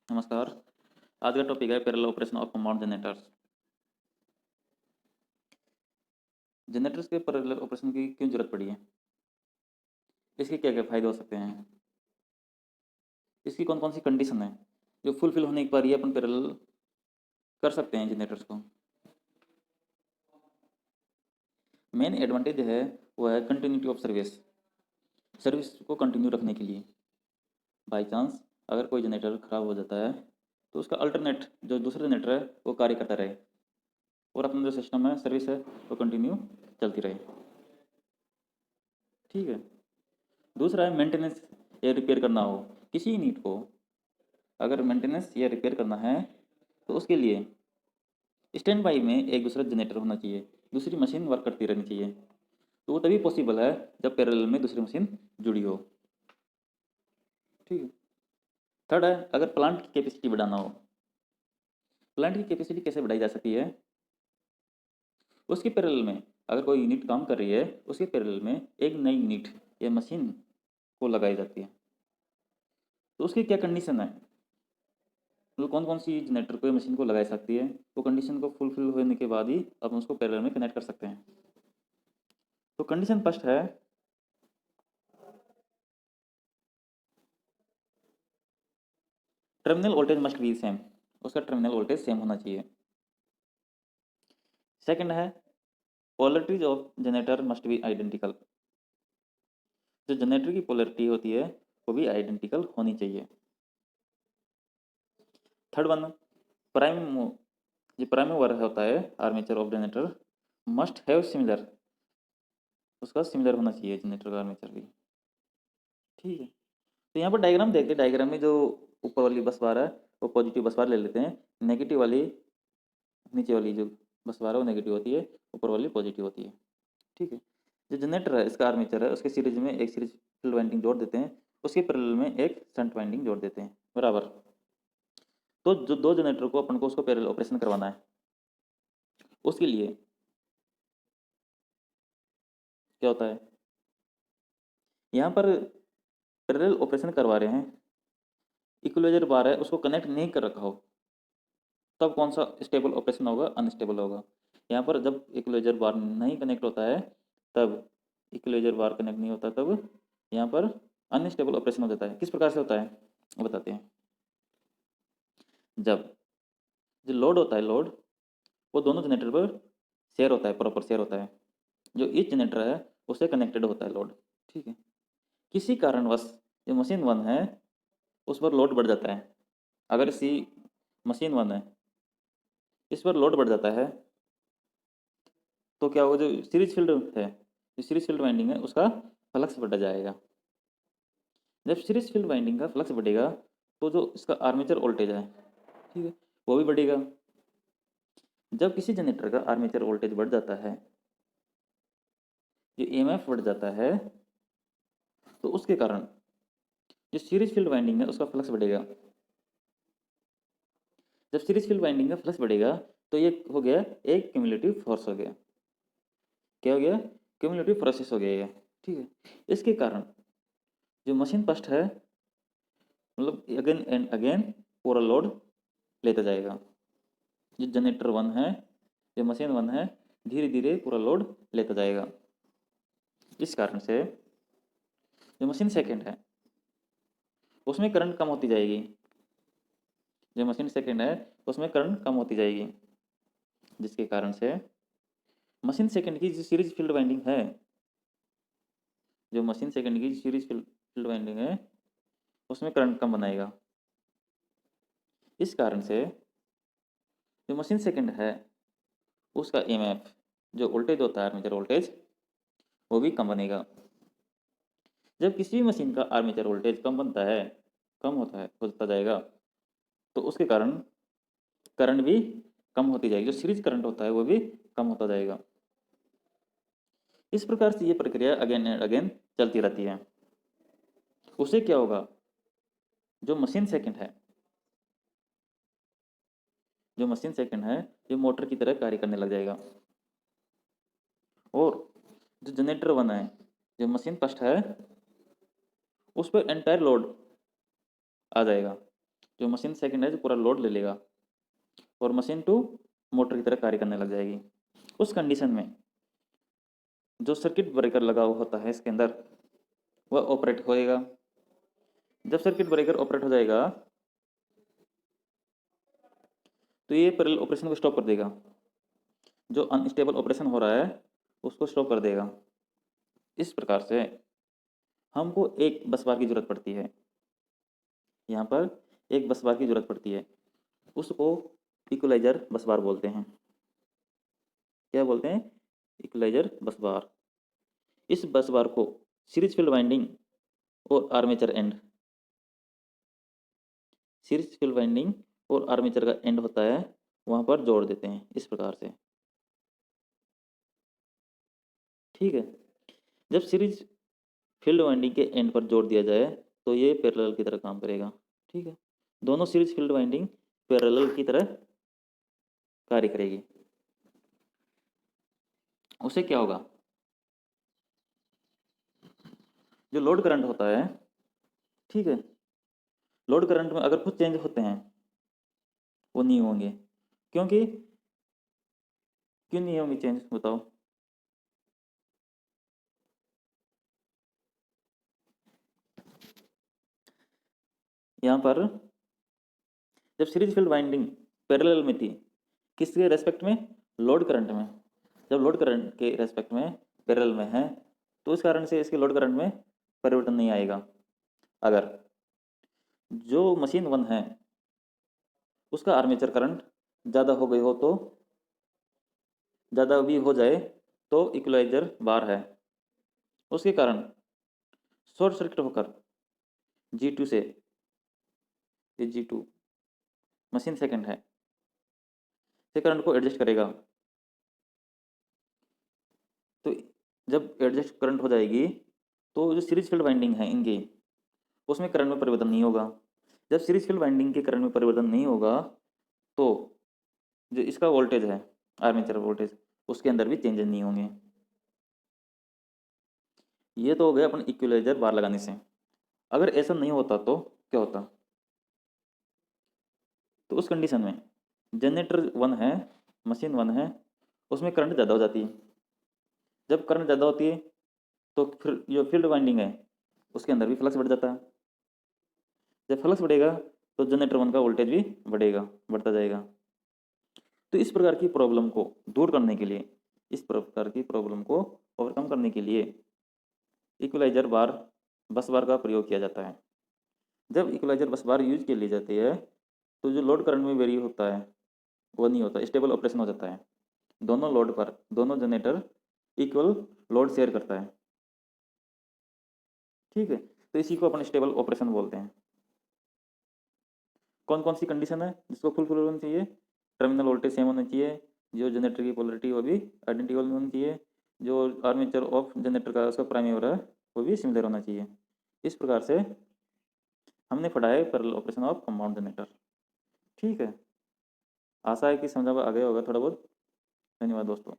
नमस्कार। आज का टॉपिक है parallel operation of compound generators. Generators के पैरेलल ऑपरेशन की क्यों जरूरत पड़ी है? इसके क्या क्या फायदे हो सकते हैं? इसकी कौन कौन सी कंडीशन है जो फुलफिल होने के बाद ही अपन पैरेलल कर सकते हैं जनरेटर्स को? मेन एडवांटेज है वो है कंटिन्यूटी ऑफ सर्विस। सर्विस को कंटिन्यू रखने के लिए बाई चांस अगर कोई जनरेटर खराब हो जाता है तो उसका अल्टरनेट जो दूसरा जनरेटर है वो कार्य करता रहे और अपना जो सिस्टम है सर्विस है वो कंटिन्यू चलती रहे। ठीक है। दूसरा है मेंटेनेंस या रिपेयर करना हो किसी यूनिट को, अगर मेंटेनेंस या रिपेयर करना है तो उसके लिए स्टैंड बाई में एक दूसरा जनरेटर होना चाहिए, दूसरी मशीन वर्क करती रहनी चाहिए। तो वो तभी पॉसिबल है जब पैरेलल में दूसरी मशीन जुड़ी हो। ठीक है। थर्ड है अगर प्लांट की कैपेसिटी बढ़ाना हो। प्लांट की कैपेसिटी कैसे बढ़ाई जा सकती है? उसके पैरेलल में अगर कोई यूनिट काम कर रही है उसके पैरेलल में एक नई यूनिट या मशीन को लगाई जाती है। तो उसकी क्या कंडीशन है, मतलब कौन कौन सी जनरेटर को या मशीन को लगा सकती है, वो कंडीशन को फुलफिल होने के बाद ही अपन उसको पैरेलल में कनेक्ट कर सकते हैं। तो कंडीशन फर्स्ट है terminal voltage must be same, उसका टर्मिनल वोल्टेज सेम होना चाहिए। सेकंड है polarities of generator must be identical, जो जनरेटर की पोलरिटी होती है वो भी आइडेंटिकल होनी चाहिए। थर्ड वन प्राइम जो प्राइम मूवर होता है armature of generator must have similar, उसका सिमिलर होना चाहिए जनरेटर का आर्मेचर भी। ठीक है। तो यहाँ पर डायग्राम देखते हैं, डायग्राम में जो ऊपर वाली बस बार है वो पॉजिटिव बस बार ले लेते हैं, नेगेटिव वाली नीचे वाली जो बस बार है वो नेगेटिव होती है, ऊपर वाली पॉजिटिव होती है। ठीक है। जो जनरेटर है इसका आर्मेचर है उसके सीरीज में एक सीरीज फील्ड वाइंडिंग जोड़ देते हैं, उसके पैरेलल में एक शंट वाइंडिंग जोड़ देते हैं बराबर। तो जो दो जनरेटर को अपन को उसको पैरेलल ऑपरेशन करवाना है उसके लिए क्या होता है, यहाँ पर पैरेलल ऑपरेशन करवा रहे हैं, इक्वलाइजर बार है उसको कनेक्ट नहीं कर रखा हो तब कौन सा स्टेबल ऑपरेशन होगा, अनस्टेबल होगा। यहाँ पर जब इक्वलाइजर बार नहीं कनेक्ट होता है तब इक्वलाइजर बार कनेक्ट नहीं होता तब यहाँ पर अनस्टेबल ऑपरेशन हो जाता है। किस प्रकार से होता है बताते हैं। जब जो लोड होता है लोड वो दोनों जनरेटर पर शेयर होता है, प्रॉपर शेयर होता है, जो ईच जनरेटर है उससे कनेक्टेड होता है लोड। ठीक है। किसी कारणवश जो मशीन वन है उस पर लोड बढ़ जाता है, अगर इसी मशीन वन है इस पर लोड बढ़ जाता है तो क्या होगा, जो सीरीज फील्ड है जो सीरीज फील्ड वाइंडिंग है उसका फ्लक्स बढ़ जाएगा। जब सीरीज फील्ड वाइंडिंग का फ्लक्स बढ़ेगा तो जो इसका आर्मेचर वोल्टेज है ठीक है वो भी बढ़ेगा। जब किसी जनरेटर का आर्मेचर वोल्टेज बढ़ जाता है, जो ईएमएफ बढ़ जाता है, तो उसके कारण जो सीरीज फील्ड वाइंडिंग है उसका फ्लक्स बढ़ेगा। जब सीरीज फील्ड वाइंडिंग का फ्लक्स बढ़ेगा तो ये हो गया एक क्यूमुलेटिव फोर्स हो गया। क्या हो गया? क्यूमुलेटिव प्रोसेस हो गया ये। ठीक है। इसके कारण जो मशीन फर्स्ट है मतलब अगेन एंड अगेन पूरा लोड लेता जाएगा। जो जनरेटर वन है जो मशीन वन है धीरे धीरे पूरा लोड लेता जाएगा। इस कारण से जो मशीन सेकंड है उसमें करंट कम होती जाएगी, जो मशीन सेकंड है उसमें करंट कम होती जाएगी, जिसके कारण से मशीन सेकंड की जो सीरीज फील्ड वाइंडिंग है, जो मशीन सेकंड की सीरीज फील्ड वाइंडिंग है उसमें करंट कम बनाएगा। इस कारण से जो मशीन सेकंड है उसका ईएमएफ जो वोल्टेज होता है आर्मेचर वोल्टेज वो भी कम बनेगा। जब किसी भी मशीन का आर्मेचर वोल्टेज कम बनता है कम होता जाएगा तो उसके कारण करंट भी कम होती जाएगी, जो सीरीज करंट होता है वो भी कम होता जाएगा। इस प्रकार से ये प्रक्रिया अगेन एंड अगेन चलती रहती है। उससे क्या होगा, जो मशीन सेकंड है जो मशीन सेकंड है ये मोटर की तरह कार्य करने लग जाएगा, और जो जनरेटर वन है जो मशीन फर्स्ट है उस पर एंटायर लोड आ जाएगा। जो मशीन सेकंड है जो पूरा लोड ले लेगा और मशीन टू मोटर की तरह कार्य करने लग जाएगी। उस कंडीशन में जो सर्किट ब्रेकर लगा हुआ होता है इसके अंदर वह ऑपरेट होएगा। जब सर्किट ब्रेकर ऑपरेट हो जाएगा तो ये पैरेलल ऑपरेशन को स्टॉप कर देगा। जो अनस्टेबल ऑपरेशन हो रहा है उसको स्टॉप कर देगा। इस प्रकार से हमको एक बस बार की ज़रूरत पड़ती है। यहाँ पर एक बस बार की ज़रूरत पड़ती है, उसको इक्वलाइजर बस बार बोलते हैं। क्या बोलते हैं? इक्वलाइजर बस बार। इस बस बार को सीरीज फील्ड वाइंडिंग और armature and, series field winding और आर्मेचर का एंड होता है वहाँ पर जोड़ देते हैं इस प्रकार से। ठीक है। जब सीरीज फील्ड वाइंडिंग के एंड पर जोड़ दिया जाए तो ये पैरेलल की तरह काम करेगा। ठीक है। दोनों सीरीज फील्ड वाइंडिंग पैरेलल की तरह कार्य करेगी। उससे क्या होगा? जो लोड करंट होता है, ठीक है, लोड करंट में अगर कुछ चेंज होते हैं वो नहीं होंगे। क्योंकि क्यों नहीं होंगे चेंज, बताओ? यहाँ पर जब सीरीज फील्ड वाइंडिंग पैरेलल में थी, किसके रेस्पेक्ट में? लोड करंट में। जब लोड करंट के रेस्पेक्ट में पैरेलल में है तो इस कारण से इसके लोड करंट में परिवर्तन नहीं आएगा। अगर जो मशीन 1 है उसका आर्मेचर करंट ज़्यादा हो गई हो तो, ज़्यादा भी हो जाए तो इक्वलाइजर बार है, उसके कारण शॉर्ट सर्किट होकर G2 से, ये G2 मशीन सेकंड है, से करंट को एडजस्ट करेगा। तो जब एडजस्ट करंट हो जाएगी तो जो सीरीज फील्ड वाइंडिंग है इनकी उसमें करंट में परिवर्तन नहीं होगा। जब सीरीज फील्ड वाइंडिंग के करंट में परिवर्तन नहीं होगा तो जो इसका वोल्टेज है, आर्मेचर वोल्टेज, उसके अंदर भी चेंजेस नहीं होंगे। ये तो हो गया अपन इक्वलाइजर बार लगाने से। अगर ऐसा नहीं होता तो क्या होता? तो उस कंडीशन में जनरेटर 1 है, मशीन 1 है, उसमें करंट ज़्यादा हो जाती है। जब करंट ज़्यादा होती है तो फिर जो फील्ड वाइंडिंग है उसके अंदर भी फ्लक्स बढ़ जाता है। जब फ्लक्स बढ़ेगा तो जनरेटर 1 का वोल्टेज भी बढ़ेगा, बढ़ता जाएगा। तो इस प्रकार की प्रॉब्लम को दूर करने के लिए, इस प्रकार की प्रॉब्लम को ओवरकम करने के लिए इक्वलाइजर बार बस बार का प्रयोग किया जाता है। जब इक्वलाइजर बस बार यूज के लिए जाती है तो जो लोड करंट में वेरी होता है वो नहीं होता, स्टेबल ऑपरेशन हो जाता है। दोनों लोड पर दोनों जनरेटर इक्वल लोड शेयर करता है। ठीक है। तो इसी को अपन स्टेबल ऑपरेशन बोलते हैं। कौन कौन सी कंडीशन है जिसको फुलफिल होनी चाहिए? टर्मिनल वोल्टेज सेम होना चाहिए, जो जनरेटर की पोलरिटी वो भी आइडेंटिकल होनी चाहिए, जो आर्मेचर ऑफ जनरेटर का उसका प्राइमरी हो रहा है वो भी सिमिलर होना चाहिए। इस प्रकार से हमने पढ़ा है parallel operation of compound generator. ठीक है। आशा है कि समझा आ गया होगा थोड़ा बहुत। धन्यवाद दोस्तों।